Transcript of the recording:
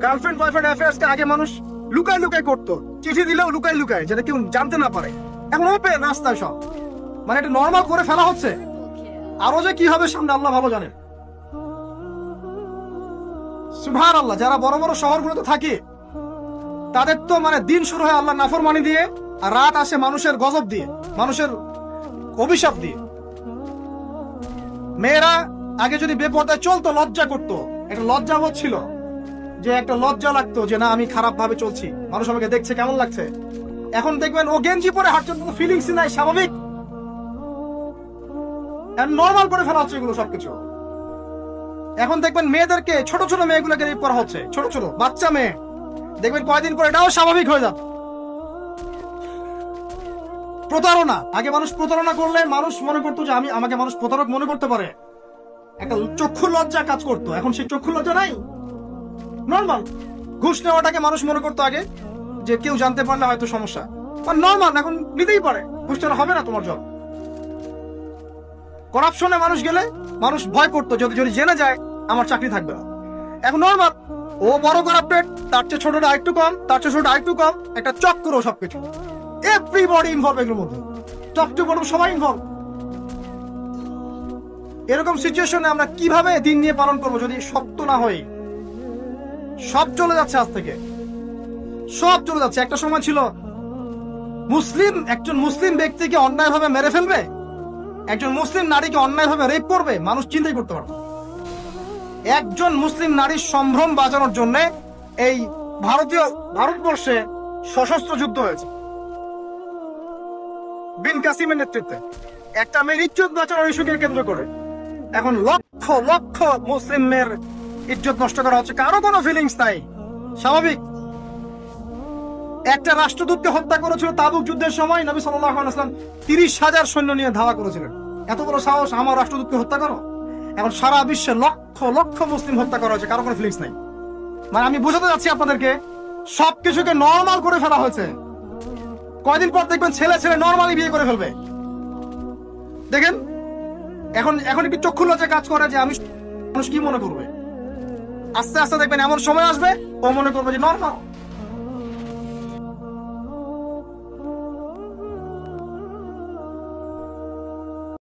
Girlfriend boyfriend affairs কে আগে মানুষ লুকায় লুকায় করতো, চিঠি দিলেও লুকায় লুকায়, যাতে কেউ জানতে না পারে। এখন ওপেন রাস্তায় সব, মানে এটা নর্মাল করে ফেলা হচ্ছে। আরো যে কি হবে সামনে আল্লাহ ভালো জানেন। সুবহানাল্লাহ। যারা বড় বড় শহরগুলোতে থাকে তাদের তো মানে দিন শুরু হয় আল্লাহ নাফরমানি দিয়ে, আর রাত আসে মানুষের গজব দিয়ে, মানুষের অভিশাপ দিয়ে। মেয়েরা আগে যদি বেপরদায় চলতো লজ্জা করতো, একটা লজ্জা বোধ ছিল, যে একটা লজ্জা লাগতো যে না আমি খারাপ ভাবে চলছি, মানুষ আমাকে দেখছে কেমন লাগছে। এখন দেখবেন ও গেঞ্জি পরে হাঁটছে, কোনো ফিলিংস নাই, স্বাভাবিক, নর্মাল করে ফেলা হচ্ছে এগুলো সবকিছু। এখন দেখবেন মেয়েদেরকে, ছোট ছোট মেয়েগুলোকে রেপ করা হচ্ছে, ছোট ছোট বাচ্চা মেয়ে, দেখবেন কয়েকদিন পর এটাও স্বাভাবিক হয়ে যাবে। প্রতারণা, আগে মানুষ প্রতারণা করলে মানুষ মনে করতো যে আমাকে মানুষ প্রতারক মনে করতে পারে, একটা চক্ষু লজ্জা কাজ করতো। এখন সেই চক্ষু লজ্জা নাই, নর্মাল। ঘুষ নেওয়াটাকে মানুষ মনে করতো আগে যে কেউ জানতে পারলে হয়তো সমস্যা, নর্মাল, এখন নিতেই পারে, ঘুষ নেওয়া হবে না তোমার জব। করাপশনে মানুষ গেলে মানুষ ভয় করতো যদি জেনে যায় আমার চাকরি থাকবে না। এখন নর্মাল, ও বড় করাপ্টেড, তার চেয়ে ছোটটা আরেকটু কম, তার চেয়ে ছোটটা আরেকটু কম, একটা চক্র সবকিছু, এভরিবডি ইনভলভ এগুলোর মধ্যে, টপ টু বটম সবাই ইনভলভ। এরকম সিচুয়েশনে আমরা কিভাবে দিন নিয়ে পালন করবো যদি শক্ত না হই? সব চলে যাচ্ছে, আজ থেকে সব চলে যাচ্ছে। একটা সময় ছিল একজন মুসলিম ব্যক্তিকে অন্যায়ভাবে মেরে ফেলবে, একজন মুসলিম নারীকে অন্যায়ভাবে রেপ করবে, মানুষ চিন্তাই করতে পারত। একজন মুসলিম নারীর সম্ভ্রম বাঁচানোর জন্য এই ভারতবর্ষে সশস্ত্র যুদ্ধ হয়েছে বিন কাসিমের নেতৃত্বে, একটা মেয়ের ইজ্জত বাঁচানোর ইস্যুকে কেন্দ্র করে। এখন লক্ষ লক্ষ মুসলিম মেয়ের ইজ্জত নষ্ট করা হচ্ছে, কারো কোনো ফিলিংস নাই, স্বাভাবিক। একটা রাষ্ট্রদূতকে হত্যা করেছিল তাবুক যুদ্ধের সময়, নবী সাল্লাল্লাহু আলাইহি ওয়াসাল্লাম 30,000 সৈন্য নিয়ে ধাওয়া করেছিলেন। এত বড় সাহস, আমার রাষ্ট্রদূতকে হত্যা করো? এখন সারা বিশ্বে লক্ষ লক্ষ মুসলিম হত্যা করা হয়েছে, কারো কোনো ফিলিংস নাই। মানে আমি বোঝাতে যাচ্ছি আপনাদেরকে, সবকিছুকে নর্মাল করে ফেলা হয়েছে। কয়দিন পর দেখবেন ছেলে ছেলে নর্মালি বিয়ে করে ফেলবে। দেখেন এখন একটু চক্ষু লজ্জায় কাজ করে যে মানুষ কি মনে করবে। আস্তে আস্তে দেখবেন এমন সময় আসবে ও মনে করবে যে নর্মাল।